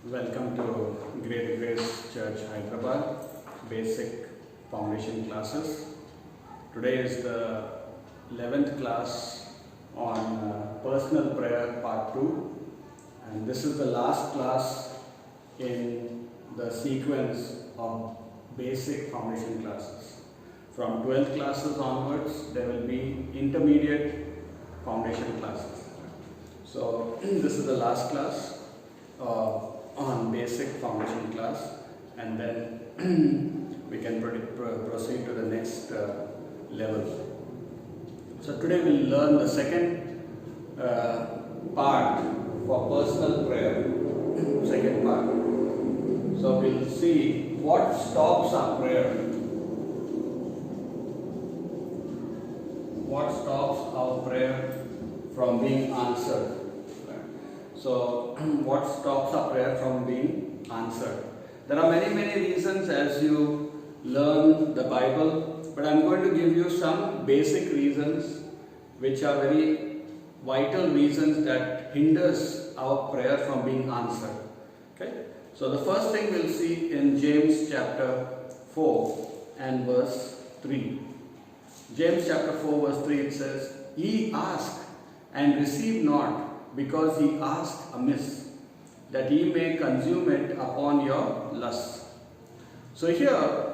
Welcome to Great Grace Church Hyderabad Basic Foundation classes. Today is the 11th class on Personal Prayer Part 2, and this is the last class in the sequence of Basic Foundation classes. From 12th classes onwards, there will be intermediate foundation classes. So this is the last class on basic foundation class, and then we can proceed to the next level. So today we'll learn the second part for personal prayer. Second part. So we'll see what stops our prayer. What stops our prayer from being answered. So, what stops our prayer from being answered? There are many reasons as you learn the Bible, but I'm going to give you some basic reasons which are very vital reasons that hinders our prayer from being answered. Okay? So, the first thing we'll see in James chapter 4 and verse 3. James chapter 4 verse 3, it says, "Ye ask and receive not, because ye ask amiss, that ye may consume it upon your lust." So here,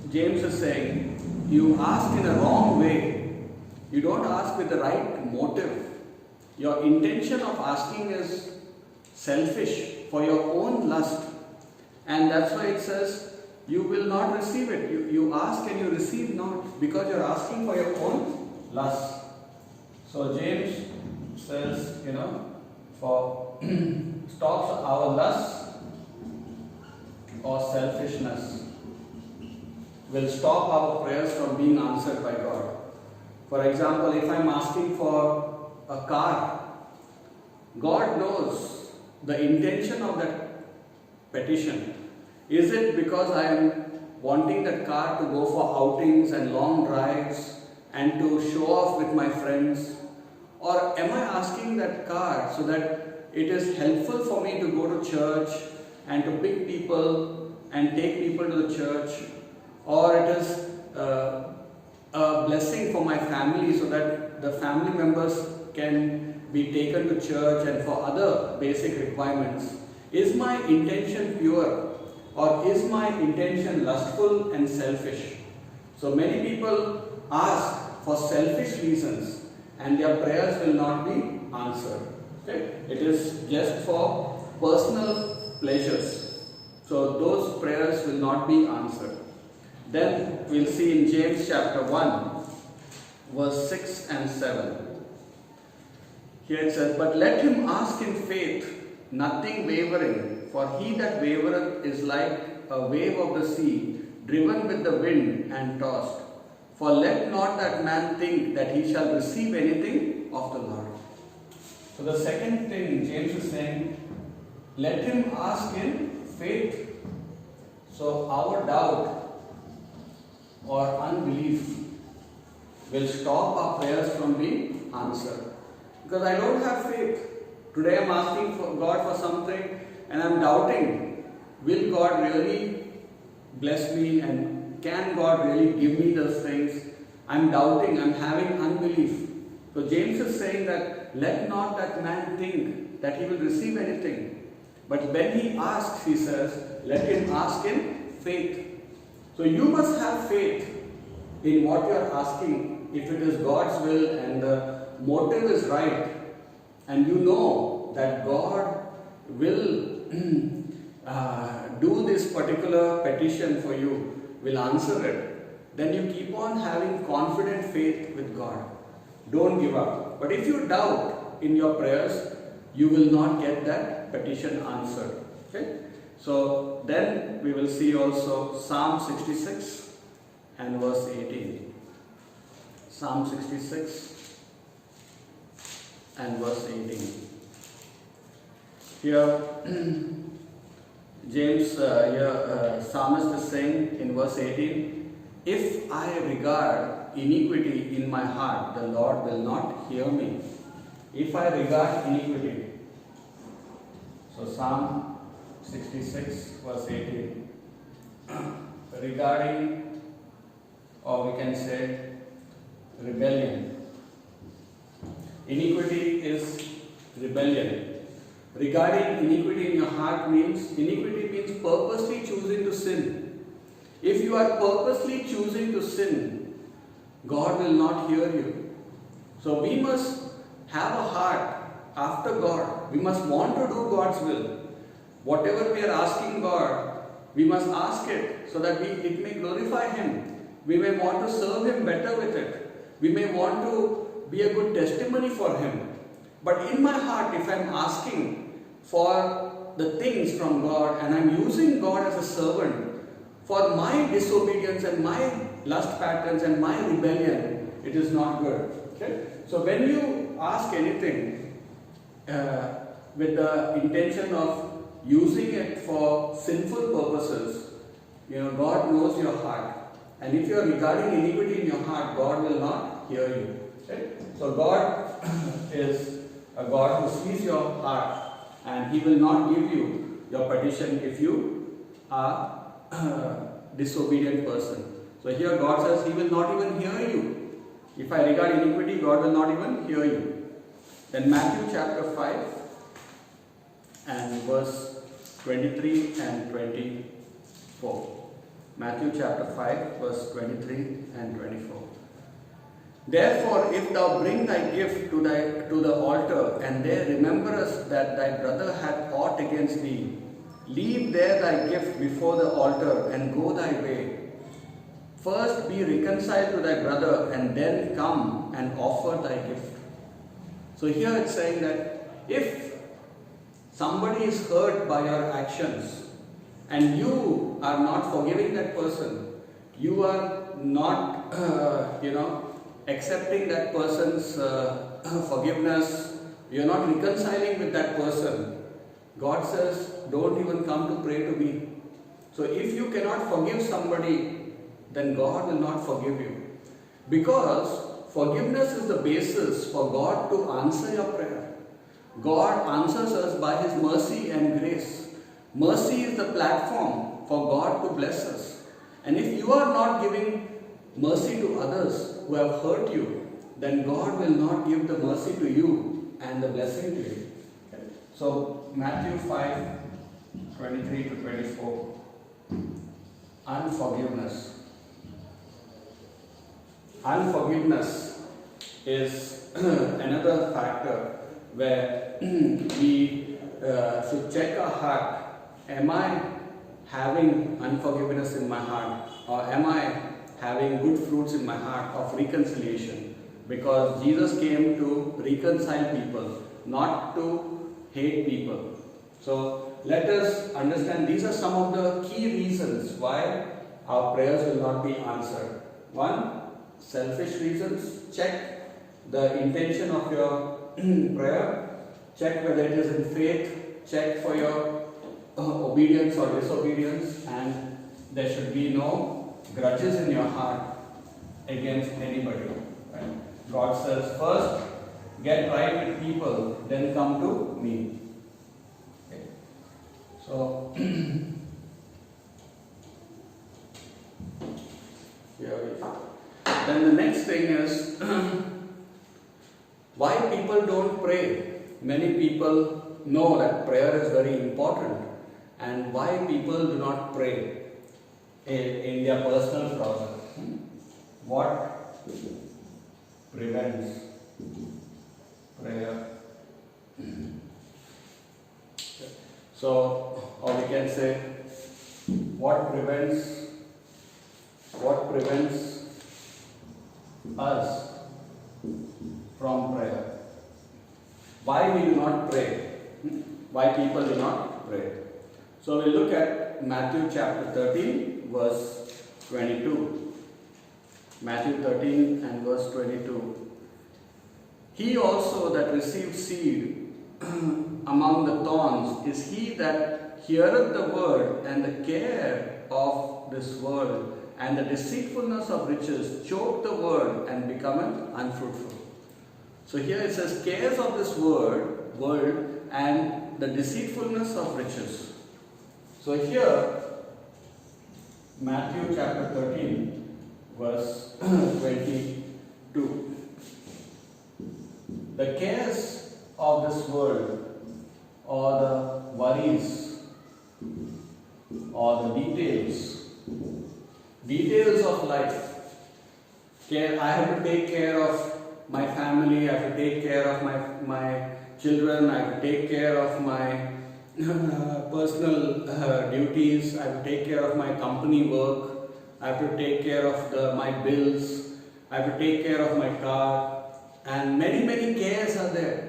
James is saying, you ask in a wrong way. You don't ask with the right motive. Your intention of asking is selfish, for your own lust. And that's why it says, you will not receive it. You ask and you receive not, because you're asking for your own lust. So James says, for stops our lust or selfishness will stop our prayers from being answered by God. For example, if I'm asking for a car, God knows the intention of that petition. Is it because I am wanting that car to go for outings and long drives and to show off with my friends? Or am I asking that car so that it is helpful for me to go to church and to pick people and take people to the church? Or it is a blessing for my family so that the family members can be taken to church and for other basic requirements? Is my intention pure, or is my intention lustful and selfish? So many people ask for selfish reasons, and their prayers will not be answered. Okay? It is just for personal pleasures. So those prayers will not be answered. Then we'll see in James chapter 1, verse 6 and 7. Here it says, "But let him ask in faith, nothing wavering, for he that wavereth is like a wave of the sea, driven with the wind and tossed. For let not that man think that he shall receive anything of the Lord." So the second thing James is saying, let him ask in faith. So our doubt or unbelief will stop our prayers from being answered. Because I don't have faith. Today I am asking for God for something and I am doubting, will God really bless me, and can God really give me those things? I'm doubting, I'm having unbelief. So James is saying that let not that man think that he will receive anything. But when he asks, he says, let him ask in faith. So you must have faith in what you are asking, if it is God's will and the motive is right, and you know that God will do this particular petition for you, will answer it, then you keep on having confident faith with God. Don't give up. But if you doubt in your prayers, you will not get that petition answered. Okay? So then we will see also Psalm 66 and verse 18. Psalm 66 and verse 18. Here James, psalmist is saying in verse 18, "If I regard iniquity in my heart, the Lord will not hear me." If I regard iniquity, So Psalm 66 verse 18 regarding, or we can say, rebellion. Iniquity is rebellion. Regarding iniquity in your heart means, iniquity means purposely choosing to sin. If you are purposely choosing to sin, God will not hear you. So we must have a heart after God. We must want to do God's will. Whatever we are asking God, we must ask it so that it may glorify Him. We may want to serve Him better with it. We may want to be a good testimony for Him. But in my heart, if I am asking for the things from God and I am using God as a servant for my disobedience and my lust patterns and my rebellion, it is not good. Okay? So when you ask anything with the intention of using it for sinful purposes, God knows your heart. And if you are regarding iniquity in your heart, God will not hear you. Okay? So God is a God who sees your heart, and He will not give you your petition if you are a disobedient person. So here God says He will not even hear you. If I regard iniquity, God will not even hear you. Then Matthew chapter 5 and verse 23 and 24. Matthew chapter 5 verse 23 and 24. Therefore, if thou bring thy gift to the altar, and there rememberest that thy brother hath aught against thee, leave there thy gift before the altar, and go thy way. First be reconciled to thy brother, and then come and offer thy gift. So here it's saying that if somebody is hurt by your actions, and you are not forgiving that person, you are not, accepting that person's forgiveness, you are not reconciling with that person, God says, don't even come to pray to me. So if you cannot forgive somebody, then God will not forgive you. Because forgiveness is the basis for God to answer your prayer. God answers us by His mercy and grace. Mercy is the platform for God to bless us. And if you are not giving mercy to others who have hurt you, then God will not give the mercy to you and the blessing to you. Okay. So Matthew 5, 23 to 24. Unforgiveness. Unforgiveness is another factor where we should check our heart. Am I having unforgiveness in my heart, or am I having good fruits in my heart of reconciliation? Because Jesus came to reconcile people, not to hate people. So let us understand these are some of the key reasons why our prayers will not be answered. One, selfish reasons. Check the intention of your prayer. Check whether it is in faith. Check for your obedience or disobedience, and there should be no grudges in your heart against anybody. Right? God says, first get right with people, then come to me. Okay. So then the next thing is why people don't pray. Many people know that prayer is very important, and why people do not pray in their personal problem. What prevents prayer? So, or we can say, what prevents us from prayer? Why we do not pray? Why people do not pray? So we look at Matthew chapter 13 verse 22. Matthew 13 and verse 22. He also that received seed among the thorns is he that heareth the word, and the care of this world and the deceitfulness of riches choke the word and becometh unfruitful. So here it says cares of this world and the deceitfulness of riches. So here, Matthew chapter 13, verse 22. The cares of this world, or the worries, or the details of life. I have to take care of my family, I have to take care of my children, I have to take care of my personal duties, I have to take care of my company work, I have to take care of my bills, I have to take care of my car, and many cares are there.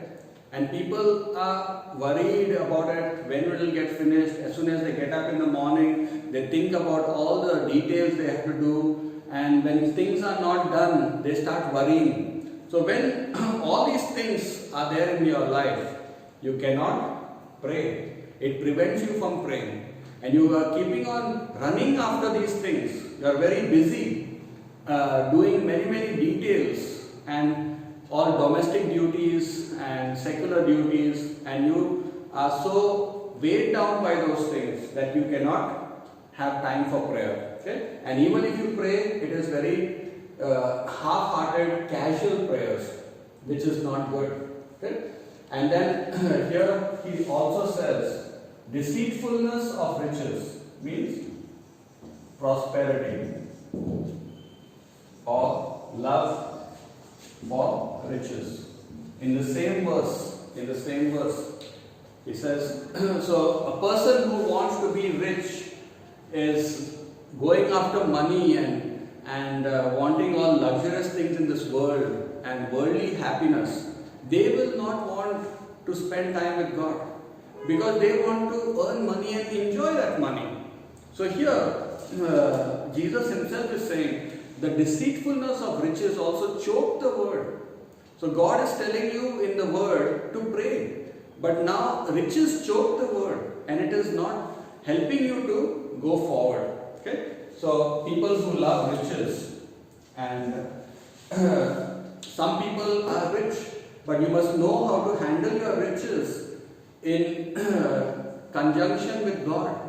And people are worried about it, when it will get finished. As soon as they get up in the morning, they think about all the details they have to do, and when things are not done, they start worrying. So when all these things are there in your life, you cannot pray. It prevents you from praying. And you are keeping on running after these things. You are very busy doing many details and all domestic duties and secular duties, and you are so weighed down by those things that you cannot have time for prayer. Okay? And even if you pray, it is very half-hearted, casual prayers, which is not good. Okay? And then here he also says, deceitfulness of riches means prosperity or love for riches. In the same verse, he says, so a person who wants to be rich is going after money and wanting all luxurious things in this world and worldly happiness. They will not want to spend time with God because they want to earn money and enjoy that money. So here, Jesus himself is saying, the deceitfulness of riches also choke the word. So God is telling you in the word to pray. But now riches choke the word and it is not helping you to go forward. Okay? So people who love riches, and some people are rich, but you must know how to handle your riches in conjunction with God.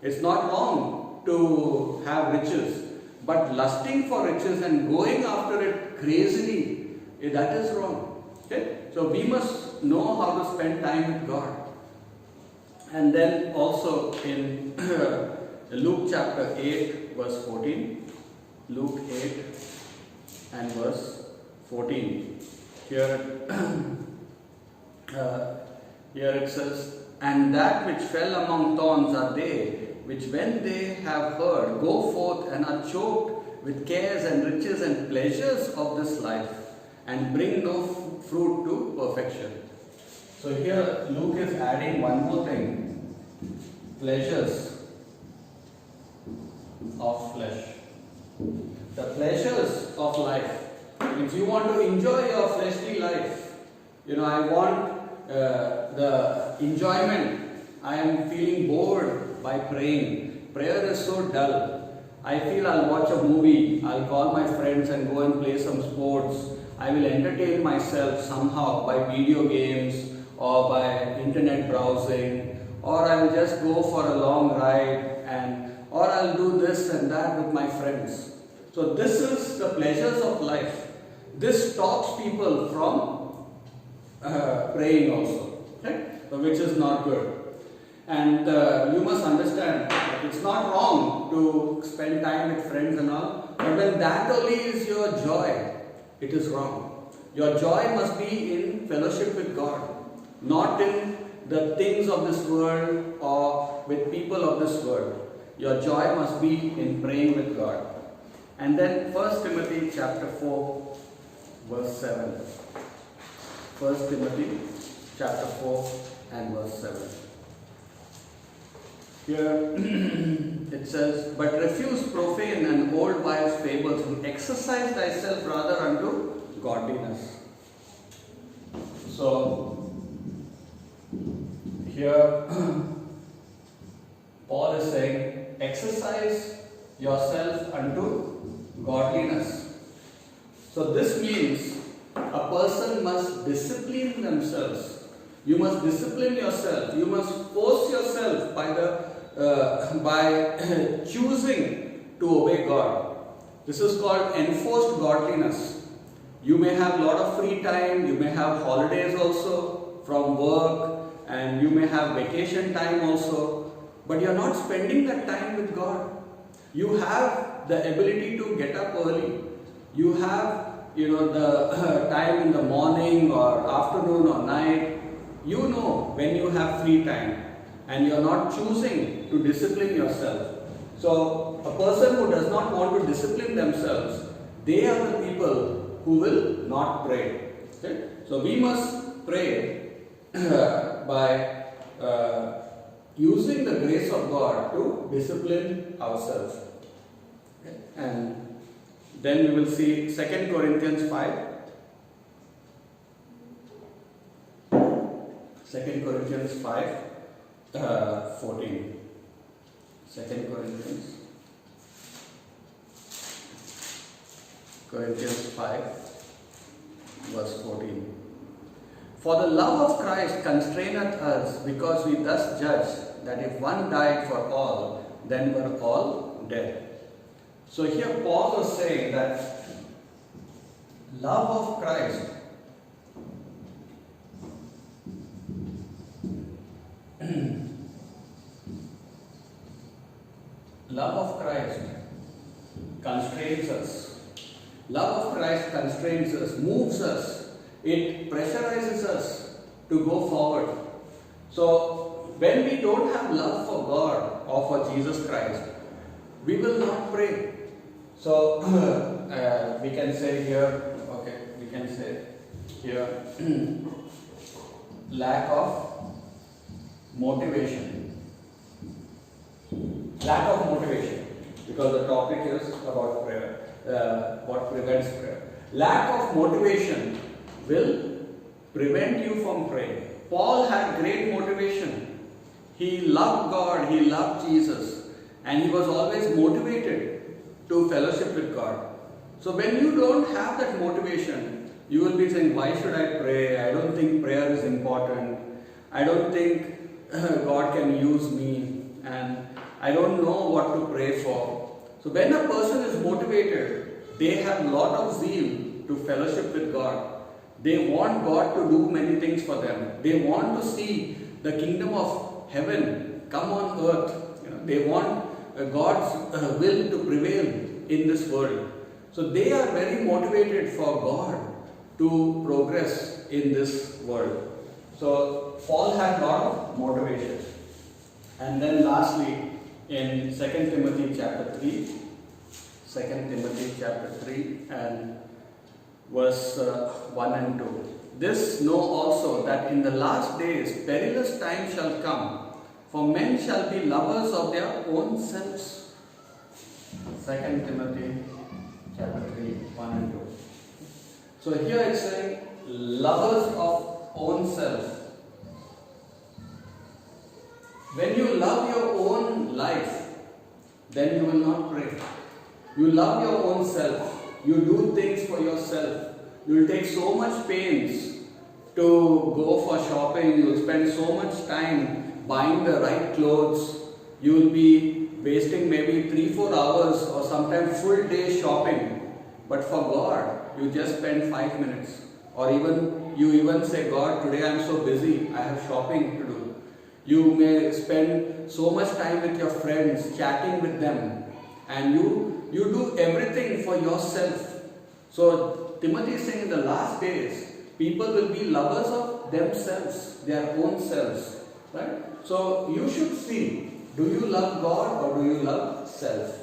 It's not wrong to have riches. But lusting for riches and going after it crazily, that is wrong. Okay? So we must know how to spend time with God. And then also in Luke chapter 8 verse 14, Luke 8 and verse 14. Here it says, and that which fell among thorns are they, which when they have heard, go forth and are choked with cares and riches and pleasures of this life, and bring no fruit to perfection. So here Luke is adding one more thing, pleasures of flesh. The pleasures of life. If you want to enjoy your fleshly life, I want the enjoyment. I am feeling bored by praying. Prayer is so dull. I feel I'll watch a movie, I'll call my friends and go and play some sports. I will entertain myself somehow by video games or by internet browsing, or I will just go for a long ride, or I'll do this and that with my friends. So this is the pleasures of life. This stops people from praying also, okay? So which is not good. And you must understand that it's not wrong to spend time with friends and all, but when that only is your joy, it is wrong. Your joy must be in fellowship with God, not in the things of this world or with people of this world. Your joy must be in praying with God. And then 1 Timothy chapter 4 verse 7. 1 Timothy chapter 4 and verse 7. Here it says, but refuse profane and old wives' fables, and exercise thyself rather unto godliness. So here Paul is saying, exercise yourself unto godliness. So this means a person must discipline themselves You must discipline yourself. You must force yourself by choosing to obey God. This is called enforced godliness. You may have a lot of free time. You may have holidays also from work, and you may have vacation time also. But you are not spending that time with God. You have the ability to get up early. You have the time in the morning or afternoon or night. You know when you have free time, and you are not choosing to discipline yourself. So a person who does not want to discipline themselves, they are the people who will not pray. Okay? So we must pray by using the grace of God to discipline ourselves. Okay? And then we will see 2 Corinthians 5. 2 Corinthians 5, 14. 2 Corinthians 5, verse 14. For the love of Christ constraineth us, because we thus judge that if one died for all, then were all dead. So here Paul was saying that love of Christ love of Christ constrains us. Love of Christ constrains us, moves us, it pressurizes us to go forward. So when we don't have love for God or for Jesus Christ, we will not pray. So we can say here, lack of motivation. Lack of motivation, because the topic is about prayer, what prevents prayer. Lack of motivation will prevent you from praying. Paul had great motivation. He loved God, he loved Jesus, and he was always motivated to fellowship with God. So when you don't have that motivation, you will be saying, why should I pray? I don't think prayer is important. I don't think God can use me, and I don't know what to pray for. So when a person is motivated, they have a lot of zeal to fellowship with God. They want God to do many things for them. They want to see the kingdom of heaven come on earth. They want God's will to prevail in this world. So they are very motivated for God to progress in this world. So Paul had a lot of motivation. And then lastly, in 2 Timothy chapter 3, 2 Timothy chapter 3 and verse 1 and 2. This know also that in the last days perilous times shall come, for men shall be lovers of their own selves. 2 Timothy chapter 3, 1 and 2. So here it's saying lovers of own self. When you love your own life, then you will not pray. You love your own self. You do things for yourself. You will take so much pains to go for shopping. You will spend so much time buying the right clothes. You will be wasting maybe 3-4 hours or sometimes full day shopping. But for God, you just spend 5 minutes. Or you even say, God, today I am so busy, I have shopping to do. You may spend so much time with your friends, chatting with them, and you do everything for yourself. So Timothy is saying in the last days, people will be lovers of themselves, their own selves. Right? So you should see, do you love God or do you love self?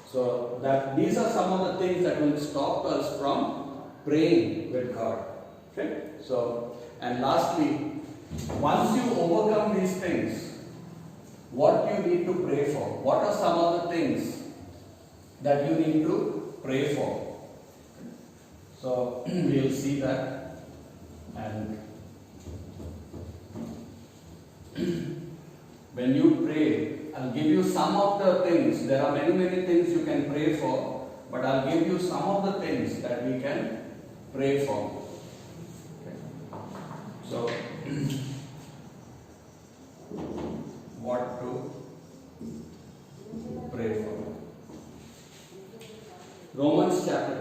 So these are some of the things that will stop us from praying with God. Okay? So, and lastly, once you overcome these things, what you need to pray for? What are some of the things that you need to pray for? So we'll see that. And when you pray, I'll give you some of the things. There are many things you can pray for, but I'll give you some of the things that we can pray for. Okay. So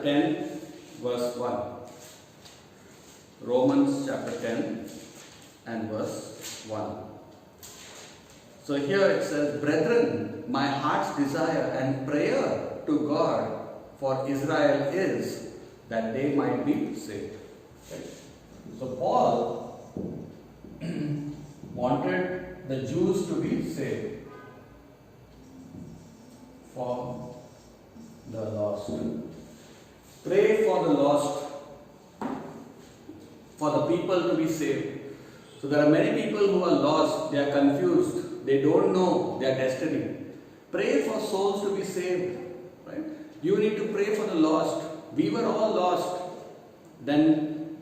10, verse 1. Romans chapter 10 and verse 1. So here it says, "Brethren, my heart's desire and prayer to God for Israel is that they might be saved." Okay. So Paul wanted the Jews to be saved for the lost. Pray for the lost, for the people to be saved. So there are many people who are lost, they are confused, they don't know their destiny. Pray for souls to be saved. Right? You need to pray for the lost. We were all lost. Then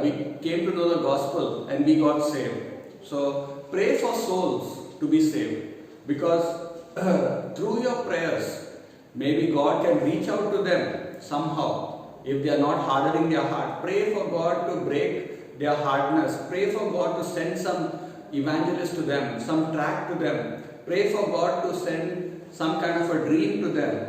we came to know the gospel and we got saved. So pray for souls to be saved, because through your prayers, maybe God can reach out to them somehow. If they are not hardening their heart, pray for God to break their hardness. Pray for God to send some evangelist to them, some tract to them. Pray for God to send some kind of a dream to them,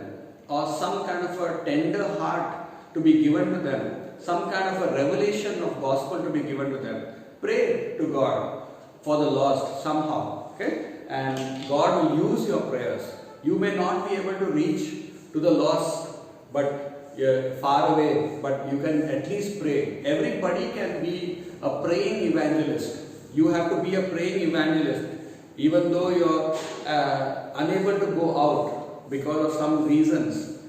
or some kind of a tender heart to be given to them, some kind of a revelation of gospel to be given to them. Pray to God for the lost somehow, okay? And God will use your prayers. You may not be able to reach to the lost, but you're far away, but you can at least pray. Everybody can be a praying evangelist. You have to be a praying evangelist, even though you're unable to go out because of some reasons.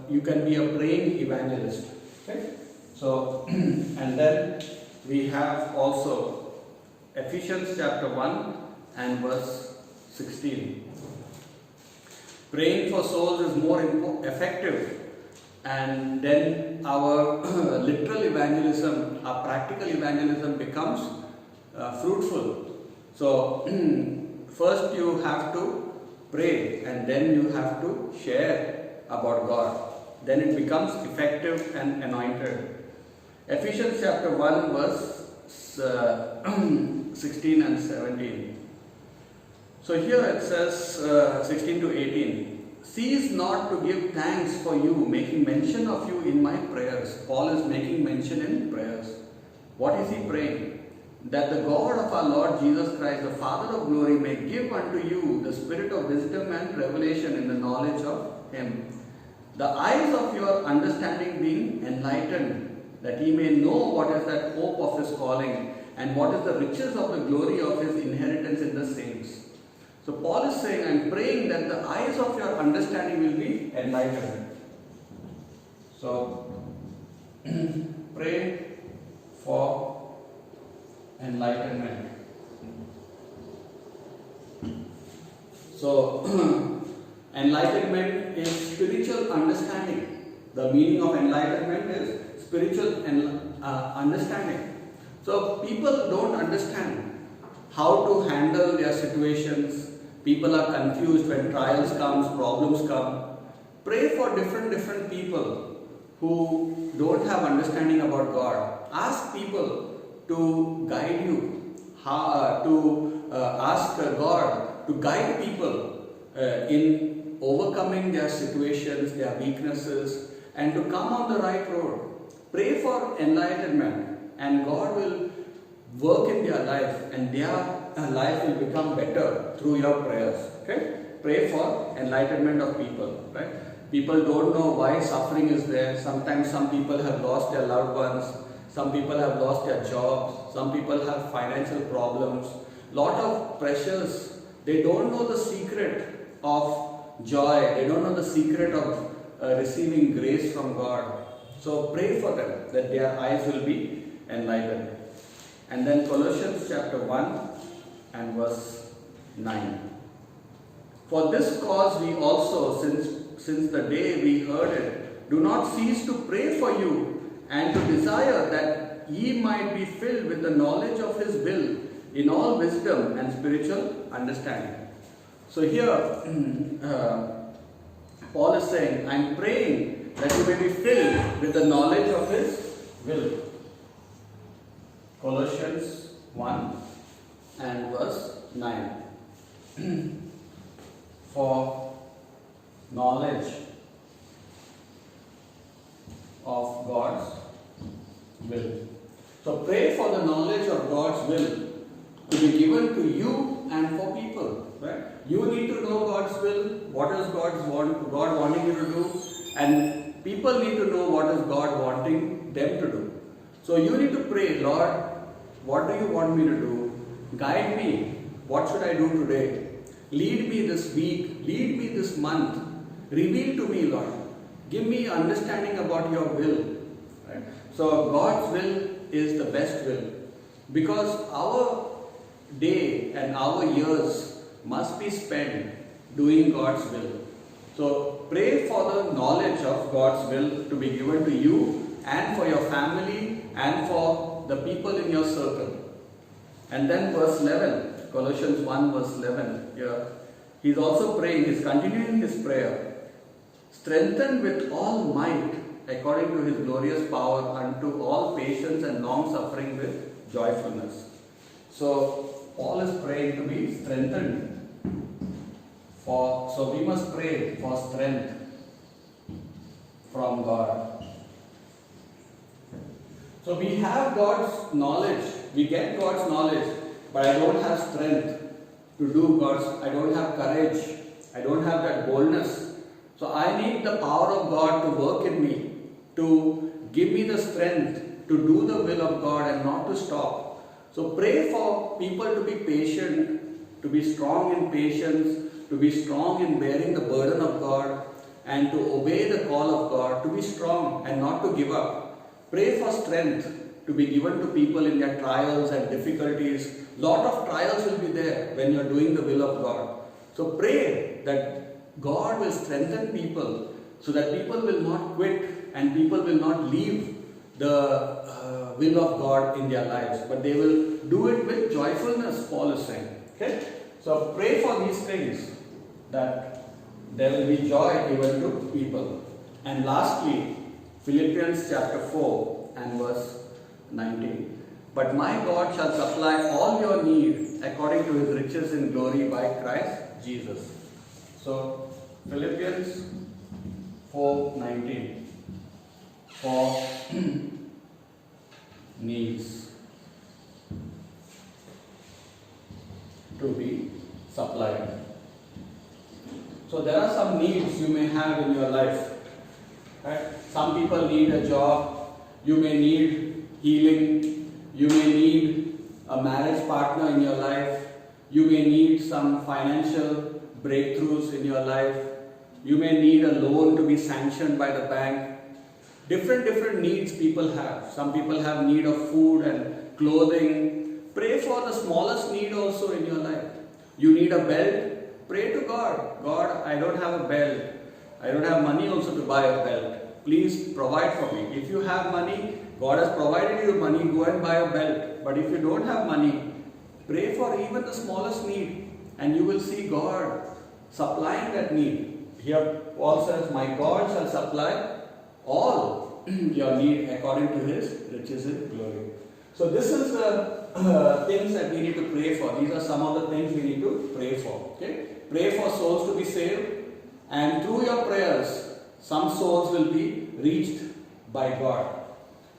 You can be a praying evangelist. Okay? So, and then we have also Ephesians chapter 1 and verse 16. Praying for souls is more effective, and then our literal evangelism, our practical evangelism becomes fruitful. So, first you have to pray, and then you have to share about God. Then it becomes effective and anointed. Ephesians chapter 1 verse 16 and 17. So here it says 16 to 18. "Cease not to give thanks for you, making mention of you in my prayers." Paul is making mention in prayers. What is he praying? "That the God of our Lord Jesus Christ, the Father of glory, may give unto you the spirit of wisdom and revelation in the knowledge of him. The eyes of your understanding being enlightened, that ye may know what is that hope of his calling, and what is the riches of the glory of his inheritance in the saints." So Paul is saying, I'm praying that the eyes of your understanding will be enlightened. So pray for enlightenment. So enlightenment is spiritual understanding. The meaning of enlightenment is spiritual understanding. So people don't understand how to handle their situations. People are confused when trials come, problems come. Pray for different people who don't have understanding about God. Ask people to guide you. Ask God to guide people in overcoming their situations, their weaknesses, and to come on the right road. Pray for enlightenment, and God will work in their life, and their life will become better through your prayers. Okay? Pray for enlightenment of people. Right? People don't know why suffering is there. Sometimes some people have lost their loved ones. Some people have lost their jobs. Some people have financial problems. Lot of pressures. They don't know the secret of joy. They don't know the secret of receiving grace from God. So pray for them that their eyes will be enlightened. And then Colossians chapter 1 and verse 9. "For this cause we also, since the day we heard it, do not cease to pray for you, and to desire that ye might be filled with the knowledge of his will, in all wisdom and spiritual understanding." So here Paul is saying, I'm praying that you may be filled with the knowledge of his will. Colossians 1 and verse 9. "For knowledge to be given to you and for people. Right? You need to know God's will, what is God wanting you to do, and people need to know what is God wanting them to do. So you need to pray, Lord, what do you want me to do? Guide me. What should I do today? Lead me this week. Lead me this month. Reveal to me, Lord. Give me understanding about your will. Right? So God's will is the best will. Because our day and our years must be spent doing God's will. So pray for the knowledge of God's will to be given to you and for your family and for the people in your circle. And then verse 11, Colossians 1 verse 11, here, he's also praying, he's continuing his prayer. Strengthened with all might according to his glorious power unto all patience and long suffering with joyfulness. So Paul is praying to be strengthened. So we must pray for strength from God. So we have God's knowledge, we get God's knowledge, but I don't have strength to do I don't have courage, I don't have that boldness. So I need the power of God to work in me, to give me the strength to do the will of God and not to stop. So pray for people to be patient, to be strong in patience, to be strong in bearing the burden of God, and to obey the call of God, to be strong and not to give up. Pray for strength to be given to people in their trials and difficulties. Lot of trials will be there when you are doing the will of God. So pray that God will strengthen people so that people will not quit and people will not leave the will of God in their lives, but they will do it with joyfulness, Paul is saying. Okay? So pray for these things, that there will be joy given to people. And lastly, Philippians chapter 4 and verse 19. But my God shall supply all your need according to his riches in glory by Christ Jesus. So Philippians 4:19 for needs to be supplied. So there are some needs you may have in your life. Right? Some people need a job, you may need healing, you may need a marriage partner in your life, you may need some financial breakthroughs in your life, you may need a loan to be sanctioned by the bank. Different needs people have. Some people have need of food and clothing. Pray for the smallest need also in your life. You need a belt. Pray to God. God, I don't have a belt. I don't have money also to buy a belt. Please provide for me. If you have money, God has provided you money, go and buy a belt. But if you don't have money, pray for even the smallest need and you will see God supplying that need. Here Paul says, my God shall supply all your need according to his riches in glory. So this is the things that we need to pray for. These are some of the things we need to pray for. Okay? Pray for souls to be saved, and through your prayers, some souls will be reached by God.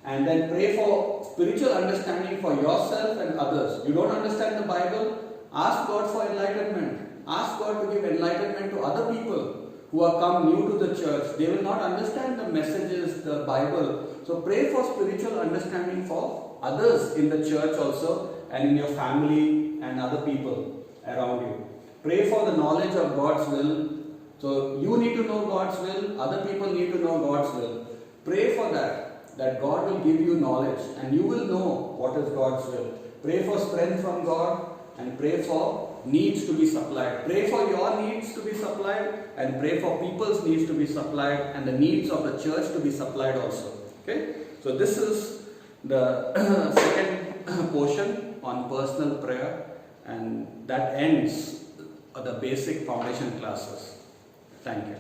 And then pray for spiritual understanding for yourself and others. You don't understand the Bible? Ask God for enlightenment. Ask God to give enlightenment to other people who have come new to the church. They will not understand the messages, the Bible. So pray for spiritual understanding for others in the church also, and in your family and other people around you. Pray for the knowledge of God's will. So you need to know God's will, other people need to know God's will. Pray for that God will give you knowledge and you will know what is God's will. Pray for strength from God and pray for needs to be supplied. Pray for your needs to be supplied and pray for people's needs to be supplied and the needs of the church to be supplied also. Okay? So this is the second portion on personal prayer, and that ends the basic foundation classes. Thank you.